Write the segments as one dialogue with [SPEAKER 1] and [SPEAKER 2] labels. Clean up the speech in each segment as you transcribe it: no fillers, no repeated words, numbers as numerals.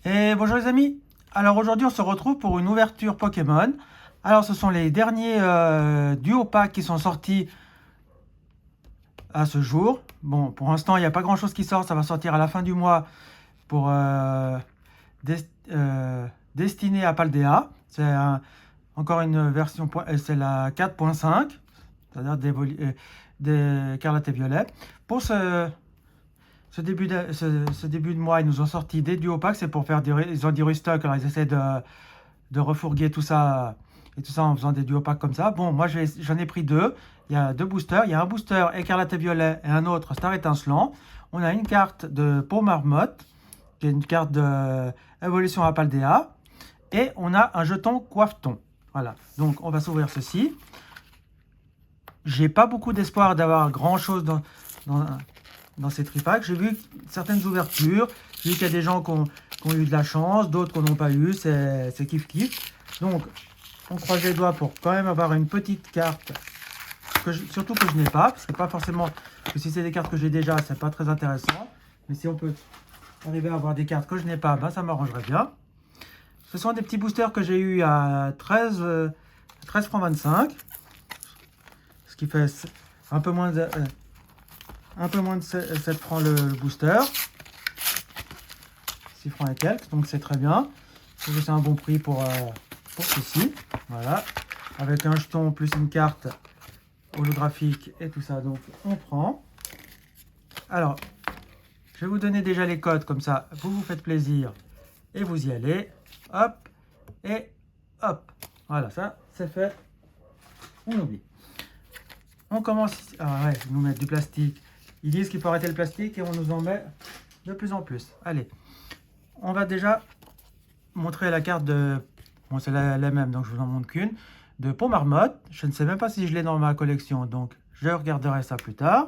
[SPEAKER 1] Et bonjour les amis. Alors aujourd'hui on se retrouve pour une ouverture Pokémon. Alors ce sont les derniers duo packs qui sont sortis à ce jour. Bon, pour l'instant il n'y a pas grand chose qui sort, ça va sortir à la fin du mois pour Des- euh, destiné à Paldea. Encore une version, c'est la 4.5, c'est-à-dire des Écarlate et Violet. Pour ce début de mois, ils nous ont sorti des duo packs, c'est pour faire ils ont du restock, alors ils essaient de refourguer tout ça et tout ça en faisant des duo packs comme ça. Bon, moi j'en ai pris deux. Il y a deux boosters. Il y a un booster Écarlate et Violet et un autre Star Étincelant. On a une carte de Peau Marmotte, qui est une carte de Évolution à Paldea. Et on a un jeton Coiffeton. Voilà. Donc on va s'ouvrir ceci. J'ai pas beaucoup d'espoir d'avoir grand chose dans, dans ces tripacks. J'ai vu certaines ouvertures. J'ai vu qu'il y a des gens qui ont eu de la chance, d'autres qui n'en ont pas eu. C'est kiff kiff. Donc, on croise les doigts pour quand même avoir une petite carte, surtout que je n'ai pas. Parce que pas forcément que si c'est des cartes que j'ai déjà, c'est pas très intéressant. Mais si on peut arriver à avoir des cartes que je n'ai pas, ben ça m'arrangerait bien. Ce sont des petits boosters que j'ai eu à 13 francs 25. Ce qui fait un peu moins de 7 francs le booster. 6 francs et quelques, donc c'est très bien. Je trouve que c'est un bon prix pour ceci. Voilà. Avec un jeton plus une carte holographique et tout ça, donc on prend. Alors, je vais vous donner déjà les codes, comme ça vous vous faites plaisir et vous y allez. Hop et hop. Voilà, ça c'est fait. On oublie. On commence. Ah ouais, ils nous mettent du plastique. Ils disent qu'il faut arrêter le plastique et on nous en met de plus en plus. Allez, on va déjà montrer la carte de... Bon, c'est la même, donc je vous en montre qu'une. De Peau Marmotte. Je ne sais même pas si je l'ai dans ma collection, donc je regarderai ça plus tard.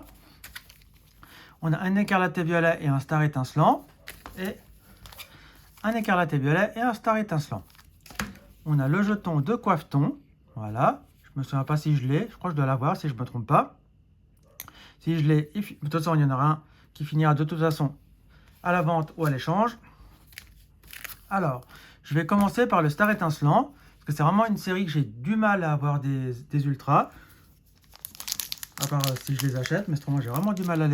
[SPEAKER 1] On a un Écarlate et Violet et un Star Étincelant. Et un Écarlate et Violet et un Star Étincelant. On a le jeton de Coiffeton. Voilà. Je ne me souviens pas si je l'ai. Je crois que je dois l'avoir si je ne me trompe pas. Si je l'ai, de toute façon, il y en aura un qui finira de toute façon à la vente ou à l'échange. Alors, je vais commencer par le Star Étincelant, parce que c'est vraiment une série que j'ai du mal à avoir des ultras, à part si je les achète, mais autrement j'ai vraiment du mal à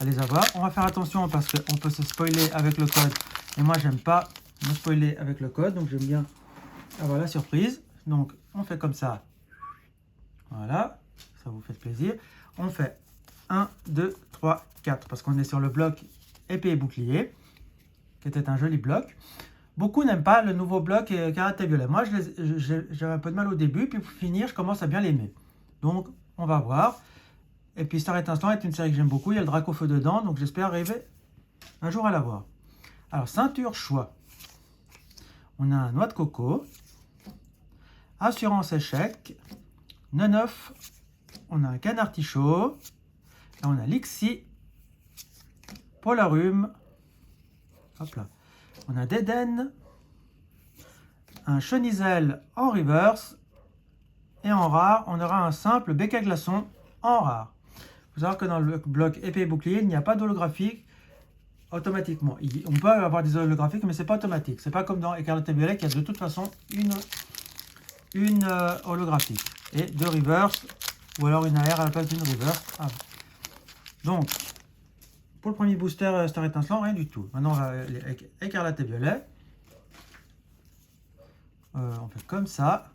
[SPEAKER 1] les avoir. On va faire attention parce qu'on peut se spoiler avec le code, et moi j'aime pas me spoiler avec le code, donc j'aime bien avoir la surprise. Donc on fait comme ça, voilà, ça vous fait plaisir. On fait 1, 2, 3, 4, parce qu'on est sur le bloc épée et bouclier, qui était un joli bloc. Beaucoup n'aiment pas le nouveau bloc Écarlate et Violet. Moi, j'avais un peu de mal au début, puis pour finir, je commence à bien l'aimer. Donc, on va voir. Et puis, Star Étincelant est une série que j'aime beaucoup. Il y a le Dracofeu dedans, donc j'espère arriver un jour à l'avoir. Alors, ceinture choix. On a un noix de coco, assurance échec, neuf. On a un canard artichaut, et on a Lixi, Polarum, hop là. On a Dédenne, un Chenizel en reverse, et en rare, on aura un simple bec à glaçon en rare. Il faut savoir que dans le bloc épée et bouclier, il n'y a pas d'holographique automatiquement. On peut avoir des holographiques, mais c'est pas automatique. C'est pas comme dans Écarlate et Violet, qui a de toute façon une holographique. Et deux reverse, ou alors une AR à la place d'une reverse. Ah. Donc, pour le premier booster Star Étincelant, rien du tout. Maintenant, on va avec Écarlate et Violet. On fait comme ça.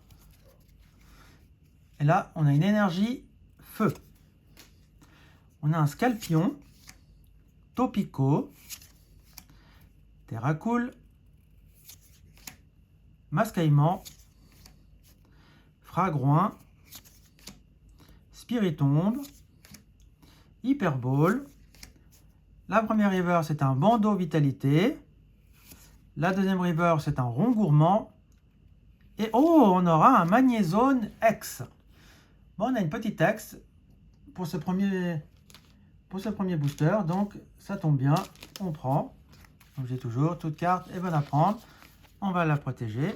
[SPEAKER 1] Et là, on a une énergie feu. On a un Scalpion, Topico, Terracool, Mascaïman, Fragroin, Spiritombe, Hyperball. La première river, c'est un Bandeau Vitalité. La deuxième river, c'est un Rond Gourmand. Et oh, on aura un Magnézone X. Bon, on a une petite X pour ce premier booster, donc ça tombe bien, on prend. Comme j'ai toujours, toute carte est bonne à prendre. On va la protéger.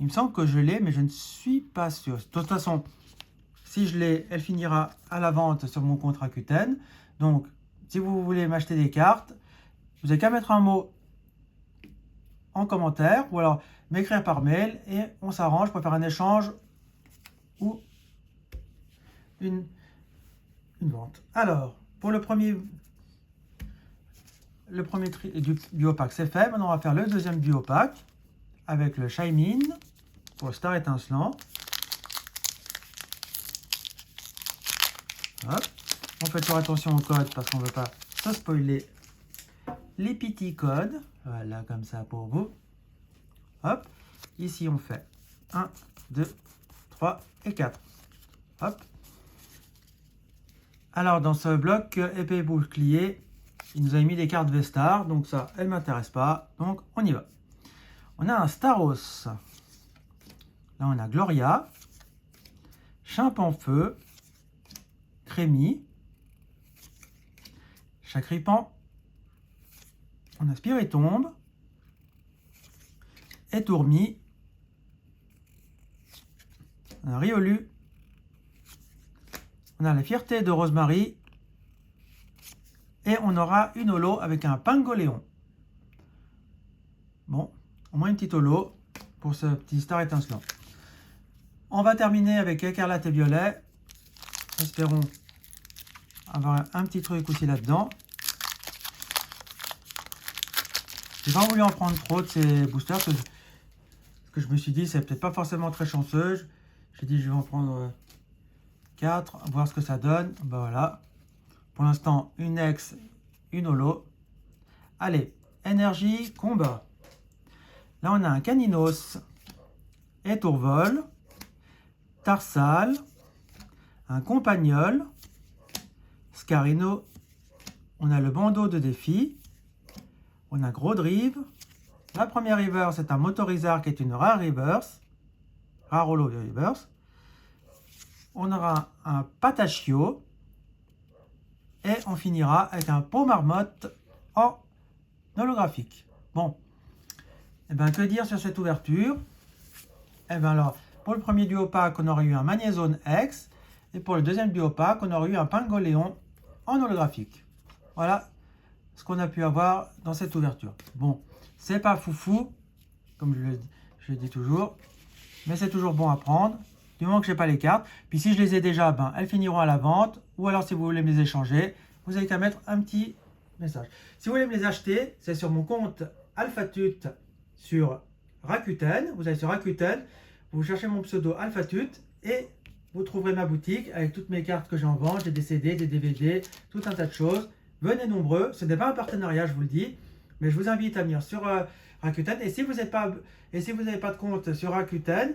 [SPEAKER 1] Il me semble que je l'ai, mais je ne suis pas sûr. De toute façon, si je l'ai, elle finira à la vente sur mon compte Rakuten. Donc, si vous voulez m'acheter des cartes, vous n'avez qu'à mettre un mot en commentaire ou alors m'écrire par mail et on s'arrange pour faire un échange ou une vente. Alors, pour le premier du duo-pack, c'est fait. Maintenant, on va faire le deuxième duo-pack avec le Shine pour le Star étincelant. Hop. On fait toujours attention au code parce qu'on ne veut pas se spoiler les petits codes. Voilà, comme ça pour vous. Hop. Ici, on fait 1, 2, 3 et 4. Hop. Alors, dans ce bloc épée bouclier, il nous a mis des cartes Vestar. Donc ça, elle ne m'intéresse pas. Donc, on y va. On a un Staros. Là, on a Gloria. Chimpanfeu. Crémy. Chacripan. On a Spiritombe. Et Tourmi. On a Riolu. On a la fierté de Rosemary. Et on aura une holo avec un Pingoléon. Bon, au moins une petite holo pour ce petit Star étincelant. On va terminer avec Écarlate et Violet. Espérons avoir un petit truc aussi là-dedans. J'ai pas voulu en prendre trop de ces boosters parce que je me suis dit c'est peut-être pas forcément très chanceux. J'ai dit je vais en prendre 4, voir ce que ça donne. Ben voilà. Pour l'instant, une ex, une holo. Allez, énergie, combat. Là, on a un Caninos, Étourvol, Tarsal, un Compagnol, Scarino. On a le bandeau de défi. On a Gros Drive. La première reverse, c'est un Motorizard qui est une rare reverse. Rare holo reverse. On aura un Patachio. Et on finira avec un pot marmotte en holographique. Bon. Et bien, que dire sur cette ouverture? Et bien alors, pour le premier duo-pack, on aurait eu un Magnézone X. Et pour le deuxième duo-pack, on aurait eu un Pingoléon en holographique. Voilà ce qu'on a pu avoir dans cette ouverture. Bon, c'est pas foufou, comme je le dis toujours. Mais c'est toujours bon à prendre. Du moment que je n'ai pas les cartes. Puis si je les ai déjà, ben, elles finiront à la vente. Ou alors si vous voulez me les échanger, vous n'avez qu'à mettre un petit message. Si vous voulez me les acheter, c'est sur mon compte AlphaTut sur Rakuten. Vous allez sur Rakuten, vous cherchez mon pseudo AlphaTut et vous trouverez ma boutique avec toutes mes cartes que j'en vends. J'ai des CD, des DVD, tout un tas de choses. Venez nombreux. Ce n'est pas un partenariat, je vous le dis. Mais je vous invite à venir sur Rakuten. Et si vous n'avez pas de compte sur Rakuten,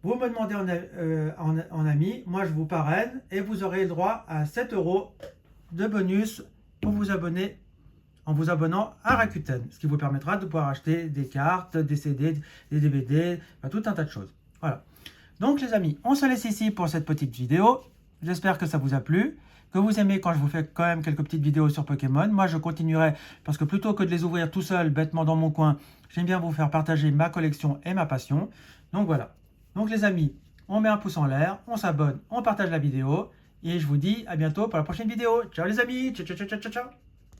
[SPEAKER 1] vous me demandez en ami, moi je vous parraine et vous aurez le droit à 7 € de bonus pour vous abonner en vous abonnant à Rakuten. Ce qui vous permettra de pouvoir acheter des cartes, des CD, des DVD, tout un tas de choses. Voilà. Donc les amis, on se laisse ici pour cette petite vidéo. J'espère que ça vous a plu, que vous aimez quand je vous fais quand même quelques petites vidéos sur Pokémon. Moi je continuerai parce que plutôt que de les ouvrir tout seul, bêtement dans mon coin, j'aime bien vous faire partager ma collection et ma passion. Donc voilà. Donc les amis, on met un pouce en l'air, on s'abonne, on partage la vidéo et je vous dis à bientôt pour la prochaine vidéo. Ciao les amis, ciao ciao ciao ciao ciao.